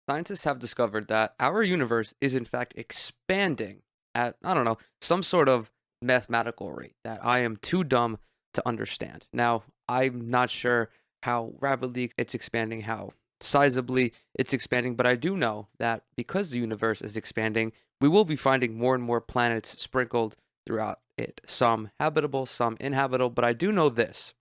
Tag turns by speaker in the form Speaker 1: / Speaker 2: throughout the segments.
Speaker 1: Scientists have discovered that our universe is in fact expanding at, I don't know, some sort of mathematical rate that I am too dumb to understand. Now, I'm not sure how rapidly it's expanding, how sizably it's expanding, but I do know that because the universe is expanding, we will be finding more and more planets sprinkled throughout it. Some habitable, some inhabitable, but I do know this.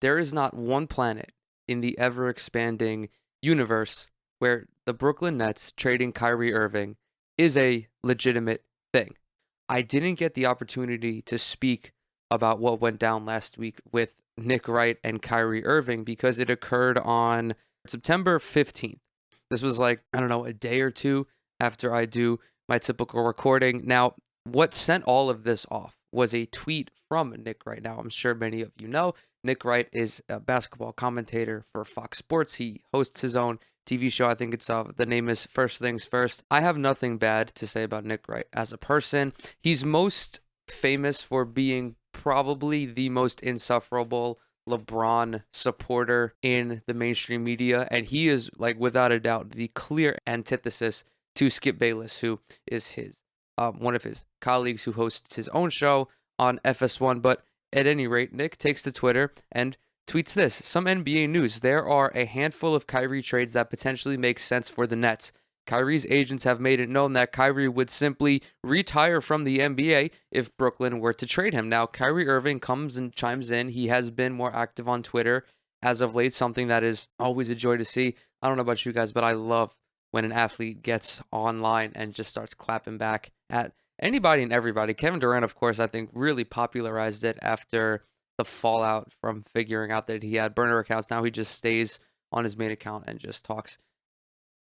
Speaker 1: There is not one planet in the ever expanding universe where the Brooklyn Nets trading Kyrie Irving is a legitimate thing. I didn't get the opportunity to speak about what went down last week with Nick Wright and Kyrie Irving because it occurred on September 15th. This was like, I don't know, a day or two after I do my typical recording. Now, what sent all of this off was a tweet from Nick Wright. Now, I'm sure many of you know Nick Wright is a basketball commentator for Fox Sports. He hosts his own TV show. I think it's the name is First Things First. I have nothing bad to say about Nick Wright as a person. He's most famous for being probably the most insufferable LeBron supporter in the mainstream media, and he is, like, without a doubt the clear antithesis to Skip Bayless, who is his one of his colleagues who hosts his own show on FS1. But at any rate, Nick takes to Twitter and tweets this: some NBA news. There are a handful of Kyrie trades that potentially make sense for the Nets. Kyrie's agents have made it known that Kyrie would simply retire from the NBA if Brooklyn were to trade him. Now, Kyrie Irving comes and chimes in. He has been more active on Twitter as of late, something that is always a joy to see. I don't know about you guys, but I love when an athlete gets online and just starts clapping back at anybody and everybody. Kevin Durant, of course, I think really popularized it after the fallout from figuring out that he had burner accounts. Now he just stays on his main account and just talks.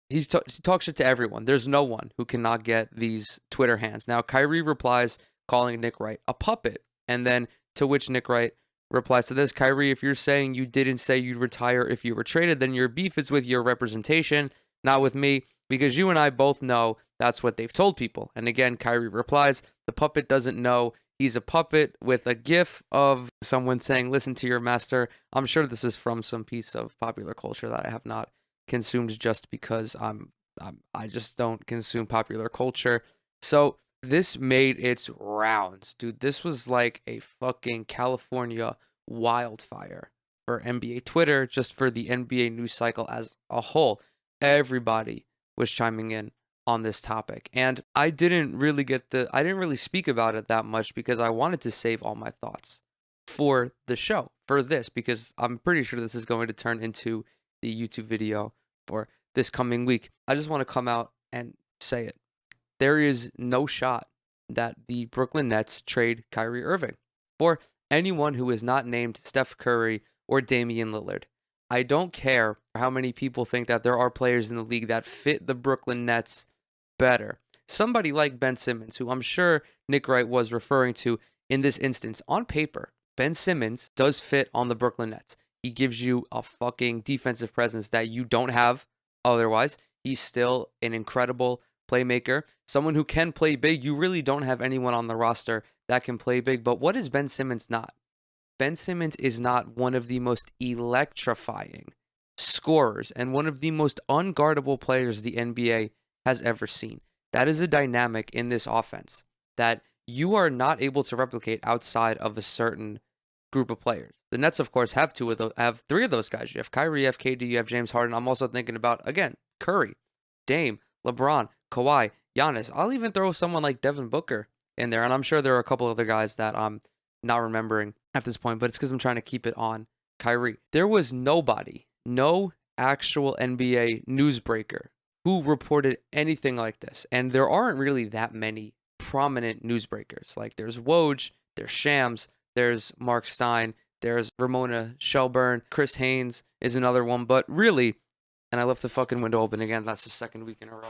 Speaker 1: He talks shit to everyone. There's no one who cannot get these Twitter hands. Now, Kyrie replies calling Nick Wright a puppet. And then to which Nick Wright replies to this: Kyrie, if you're saying you didn't say you'd retire if you were traded, then your beef is with your representation, not with me, because you and I both know that's what they've told people. And again, Kyrie replies, the puppet doesn't know he's a puppet, with a gif of someone saying, listen to your master. I'm sure this is from some piece of popular culture that I have not consumed just because I just don't consume popular culture. So this made its rounds, dude. This was like a fucking California wildfire for NBA Twitter, just for the NBA news cycle as a whole. Everybody was chiming in on this topic, and I didn't really speak about it that much because I wanted to save all my thoughts for the show, for this, because I'm pretty sure this is going to turn into the YouTube video for this coming week. I just want to come out and say it. There is no shot that the Brooklyn Nets trade Kyrie Irving for anyone who is not named Steph Curry or Damian Lillard. I don't care how many people think that there are players in the league that fit the Brooklyn Nets better. Somebody like Ben Simmons, who I'm sure Nick Wright was referring to in this instance, on paper, Ben Simmons does fit on the Brooklyn Nets. He gives you a fucking defensive presence that you don't have otherwise. He's still an incredible playmaker, someone who can play big. You really don't have anyone on the roster that can play big. But what is Ben Simmons not? Ben Simmons is not one of the most electrifying scorers and one of the most unguardable players the NBA has ever seen. That is a dynamic in this offense that you are not able to replicate outside of a certain group of players. The Nets, of course, have three of those guys. You have Kyrie, you have KD, you have James Harden. I'm also thinking about, again, Curry, Dame, LeBron, Kawhi, Giannis. I'll even throw someone like Devin Booker in there, and I'm sure there are a couple other guys that I'm not remembering at this point, but it's because I'm trying to keep it on Kyrie. There was nobody, no actual NBA newsbreaker who reported anything like this, and there aren't really that many prominent newsbreakers. Like, there's Woj, there's Shams, there's Mark Stein, there's Ramona Shelburne, Chris Haynes is another one, but really, and I left the fucking window open again, that's the second week in a row.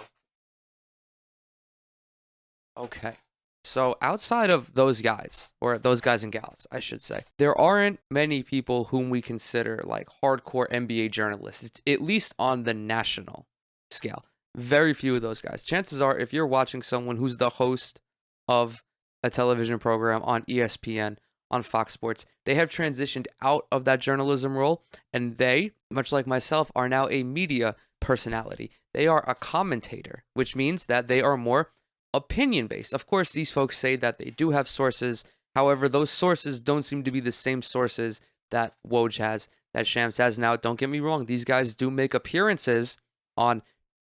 Speaker 1: Okay, so outside of those guys, or those guys and gals, I should say, there aren't many people whom we consider like hardcore NBA journalists, it's at least on the national scale. Very few of those guys. Chances are, if you're watching someone who's the host of a television program on ESPN, on Fox Sports, they have transitioned out of that journalism role, and they, much like myself, are now a media personality. They are a commentator, which means that they are more opinion based. Of course, these folks say that they do have sources. However, those sources don't seem to be the same sources that Woj has, that Shams has. Now, don't get me wrong, these guys do make appearances on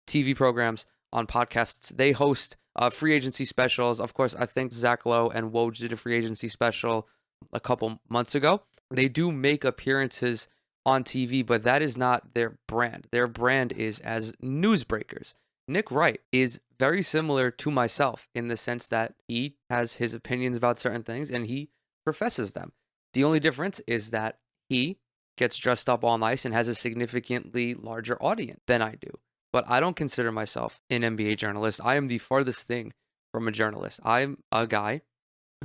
Speaker 1: TV programs, on podcasts. They host free agency specials. Of course, I think Zach Lowe and Woj did a free agency special a couple months ago. They do make appearances on TV, but that is not their brand. Their brand is as newsbreakers. Nick Wright is very similar to myself in the sense that he has his opinions about certain things and he professes them. The only difference is that he gets dressed up all nice and has a significantly larger audience than I do. But I don't consider myself an NBA journalist. I am the farthest thing from a journalist. I'm a guy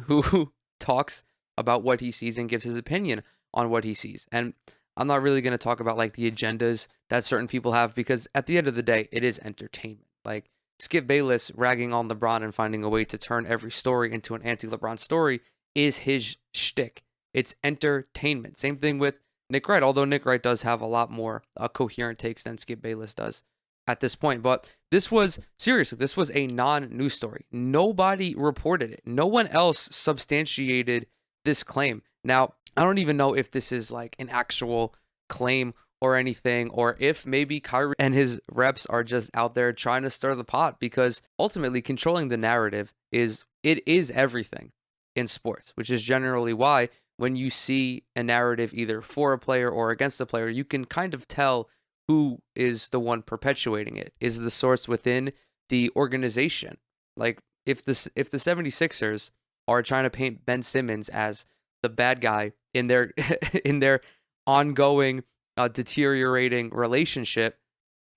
Speaker 1: who talks about what he sees and gives his opinion on what he sees. And I'm not really going to talk about like the agendas that certain people have, because at the end of the day, it is entertainment. Like Skip Bayless ragging on LeBron and finding a way to turn every story into an anti-LeBron story is his shtick. It's entertainment. Same thing with Nick Wright, although Nick Wright does have a lot more coherent takes than Skip Bayless does at this point. But this was a non-news story. Nobody reported it. No one else substantiated this claim. Now, I don't even know if this is like an actual claim or anything, or if maybe Kyrie and his reps are just out there trying to stir the pot, because ultimately controlling the narrative is everything in sports, which is generally why when you see a narrative either for a player or against a player, you can kind of tell who is the one perpetuating it. Is the source within the organization? Like if the 76ers are trying to paint Ben Simmons as the bad guy in their in their ongoing deteriorating relationship,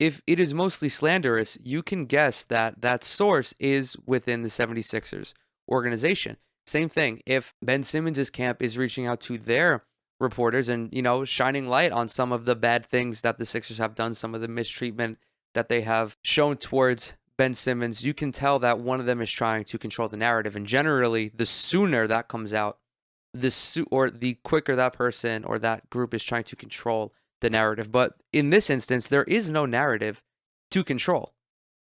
Speaker 1: if it is mostly slanderous, you can guess that that source is within the 76ers organization. Same thing, if Ben Simmons' camp is reaching out to their reporters and, shining light on some of the bad things that the Sixers have done, some of the mistreatment that they have shown towards Ben Simmons, you can tell that one of them is trying to control the narrative. And generally, the sooner that comes out, the quicker that person or that group is trying to control the narrative. But in this instance, there is no narrative to control.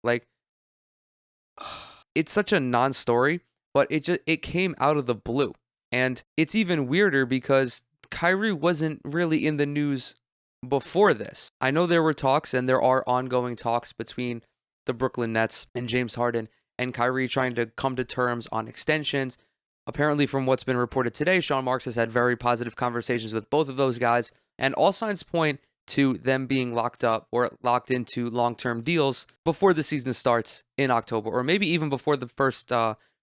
Speaker 1: Like, it's such a non-story, but it came out of the blue. And it's even weirder because Kyrie wasn't really in the news before this. I know there were talks, and there are ongoing talks between the Brooklyn Nets and James Harden and Kyrie trying to come to terms on extensions. Apparently, from what's been reported today, Sean Marks has had very positive conversations with both of those guys, and all signs point to them being locked up or locked into long-term deals before the season starts in October, or maybe even before the first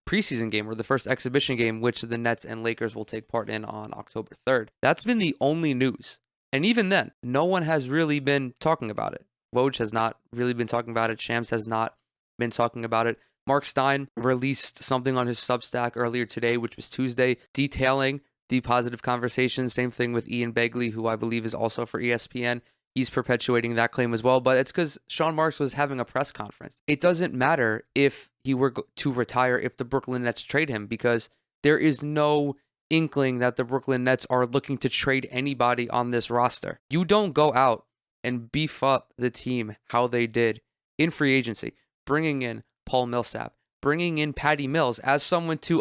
Speaker 1: preseason game or the first exhibition game, which the Nets and Lakers will take part in on October 3rd. That's been the only news. And even then, no one has really been talking about it. Woj has not really been talking about it. Shams has not been talking about it. Mark Stein released something on his Substack earlier today, which was Tuesday, detailing the positive conversations. Same thing with Ian Begley, who I believe is also for ESPN. He's perpetuating that claim as well, but it's because Sean Marks was having a press conference. It doesn't matter if he were to retire if the Brooklyn Nets trade him, because there is no inkling that the Brooklyn Nets are looking to trade anybody on this roster. You don't go out and beef up the team how they did in free agency, bringing in Paul Millsap, bringing in Patty Mills as someone to,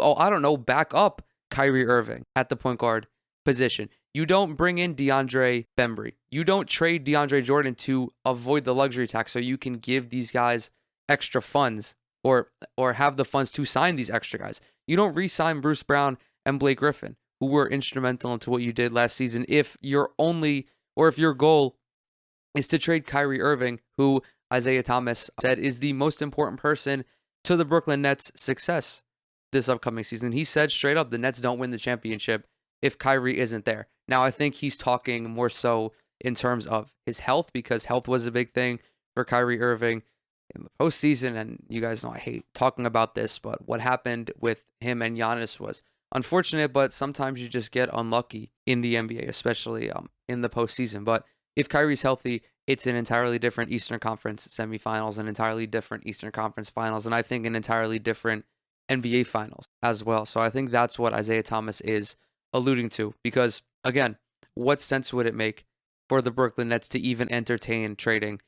Speaker 1: back up Kyrie Irving at the point guard position. You don't bring in DeAndre Bembry. You don't trade DeAndre Jordan to avoid the luxury tax so you can give these guys extra funds or have the funds to sign these extra guys. You don't re-sign Bruce Brown and Blake Griffin, who were instrumental into what you did last season, if your goal is to trade Kyrie Irving, who Isaiah Thomas said is the most important person to the Brooklyn Nets' success this upcoming season. He said straight up, the Nets don't win the championship if Kyrie isn't there. Now, I think he's talking more so in terms of his health, because health was a big thing for Kyrie Irving in the postseason. And you guys know I hate talking about this, but what happened with him and Giannis was unfortunate, but sometimes you just get unlucky in the NBA, especially in the postseason. But if Kyrie's healthy, it's an entirely different Eastern Conference semifinals, an entirely different Eastern Conference finals, and I think an entirely different NBA finals as well. So I think that's what Isaiah Thomas is alluding to, because again, what sense would it make for the Brooklyn Nets to even entertain trading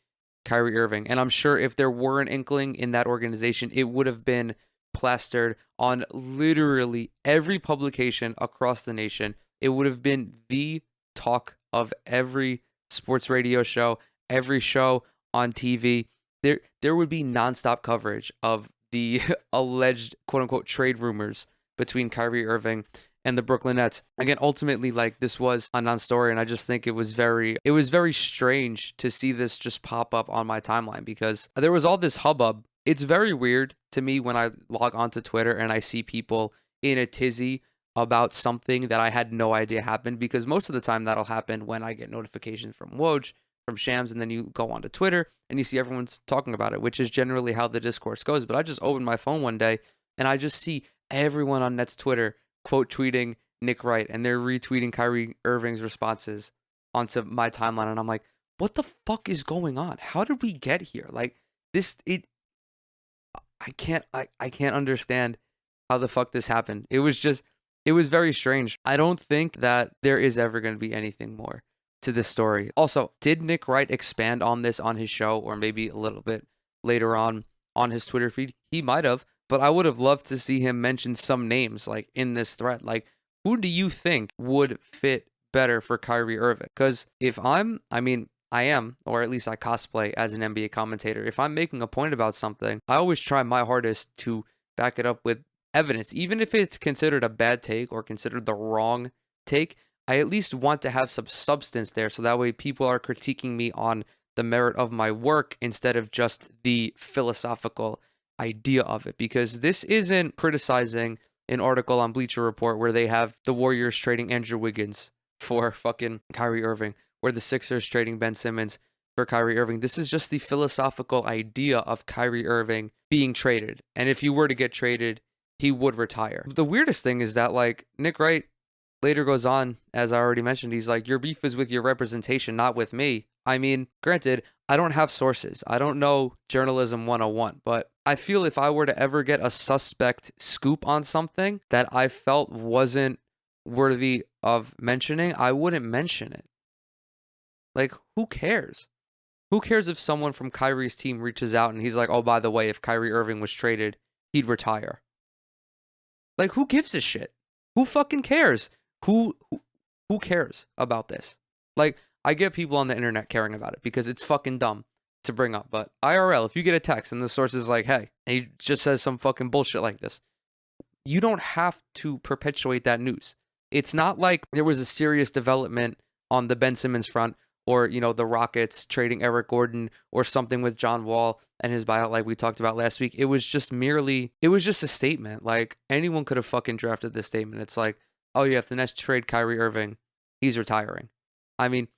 Speaker 1: Kyrie Irving. And I'm sure if there were an inkling in that organization, it would have been plastered on literally every publication across the nation. It would have been the talk of every sports radio show, every show on TV. There would be nonstop coverage of the alleged quote unquote trade rumors between Kyrie Irving and the Brooklyn Nets. Again, ultimately, like, this was a non-story, and I just think it was very strange to see this just pop up on my timeline because there was all this hubbub. It's very weird to me when I log onto Twitter and I see people in a tizzy about something that I had no idea happened, because most of the time that'll happen when I get notifications from Woj, from Shams, and then you go onto Twitter and you see everyone's talking about it, which is generally how the discourse goes. But I just opened my phone one day and I just see everyone on Nets Twitter quote tweeting Nick Wright, and they're retweeting Kyrie Irving's responses onto my timeline, and I'm like, what the fuck is going on? How did we get here? Like, I can't understand how the fuck this happened. It was very strange. I don't think that there is ever going to be anything more to this story. Also, did Nick Wright expand on this on his show, or maybe a little bit later on his Twitter feed? He might have. But I would have loved to see him mention some names, like, in this thread. Like, who do you think would fit better for Kyrie Irving? Because if I am, or at least I cosplay as an NBA commentator. If I'm making a point about something, I always try my hardest to back it up with evidence. Even if it's considered a bad take or considered the wrong take, I at least want to have some substance there, so that way people are critiquing me on the merit of my work instead of just the philosophical idea of it. Because this isn't criticizing an article on Bleacher Report where they have the Warriors trading Andrew Wiggins for fucking Kyrie Irving, or the Sixers trading Ben Simmons for Kyrie Irving. This is just the philosophical idea of Kyrie Irving being traded, and if he were to get traded, he would retire. The weirdest thing is that, like, Nick Wright later goes on, as I already mentioned, he's like, your beef is with your representation, not with me. I mean, granted, I don't have sources. I don't know journalism 101, but I feel if I were to ever get a suspect scoop on something that I felt wasn't worthy of mentioning, I wouldn't mention it. Like, who cares? Who cares if someone from Kyrie's team reaches out and he's like, oh, by the way, if Kyrie Irving was traded, he'd retire. Like, who gives a shit? Who fucking cares? Who cares about this? Like, I get people on the internet caring about it because it's fucking dumb to bring up. But IRL, if you get a text and the source is like, hey, he just says some fucking bullshit like this, you don't have to perpetuate that news. It's not like there was a serious development on the Ben Simmons front, or, you know, the Rockets trading Eric Gordon, or something with John Wall and his buyout like we talked about last week. It was just a statement. Like, anyone could have fucking drafted this statement. It's like, oh yeah, if the Nets trade Kyrie Irving, he's retiring. I mean,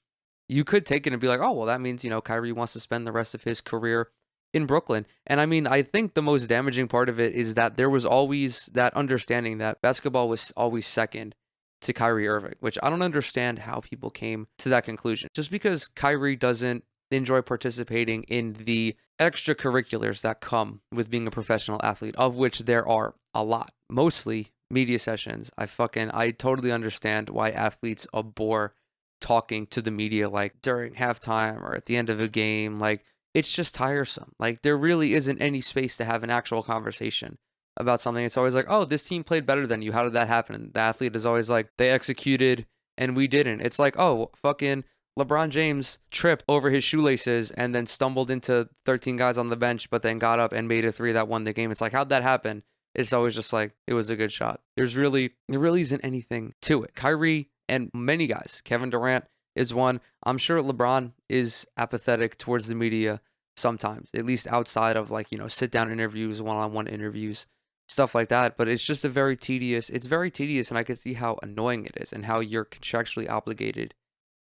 Speaker 1: you could take it and be like, oh, well, that means, you know, Kyrie wants to spend the rest of his career in Brooklyn. And I mean, I think the most damaging part of it is that there was always that understanding that basketball was always second to Kyrie Irving, which I don't understand how people came to that conclusion. Just because Kyrie doesn't enjoy participating in the extracurriculars that come with being a professional athlete, of which there are a lot, mostly media sessions. I totally understand why athletes abhor talking to the media, like during halftime or at the end of a game. Like, it's just tiresome. Like, there really isn't any space to have an actual conversation about something. It's always like, oh, this team played better than you. How did that happen? And the athlete is always like, they executed and we didn't. It's like, oh, fucking LeBron James tripped over his shoelaces and then stumbled into 13 guys on the bench, but then got up and made a three that won the game. It's like, how'd that happen? It's always just like, it was a good shot. There really isn't anything to it. Kyrie and many guys, Kevin Durant is one. I'm sure LeBron is apathetic towards the media sometimes, at least outside of, like, you know, sit down interviews, one-on-one interviews, stuff like that. But it's just very tedious, and I can see how annoying it is and how you're contractually obligated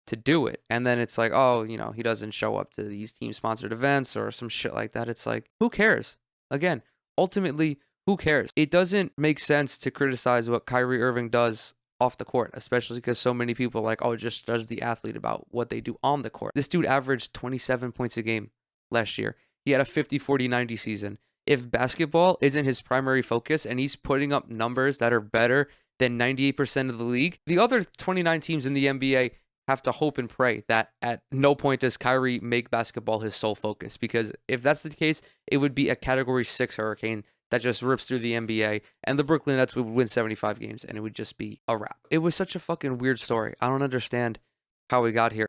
Speaker 1: to do it. And then it's like, oh, you know, he doesn't show up to these team sponsored events or some shit like that. It's like, who cares? Again, ultimately, who cares? It doesn't make sense to criticize what Kyrie Irving does off the court, especially because so many people are like, oh, just does the athlete about what they do on the court. This dude averaged 27 points a game last year. He had a 50-40-90 season. If basketball isn't his primary focus and he's putting up numbers that are better than 98% of the league, the other 29 teams in the NBA have to hope and pray that at no point does Kyrie make basketball his sole focus. Because if that's the case, it would be a Category 6 hurricane that just rips through the NBA, and the Brooklyn Nets would win 75 games, and it would just be a wrap. It was such a fucking weird story. I don't understand how we got here.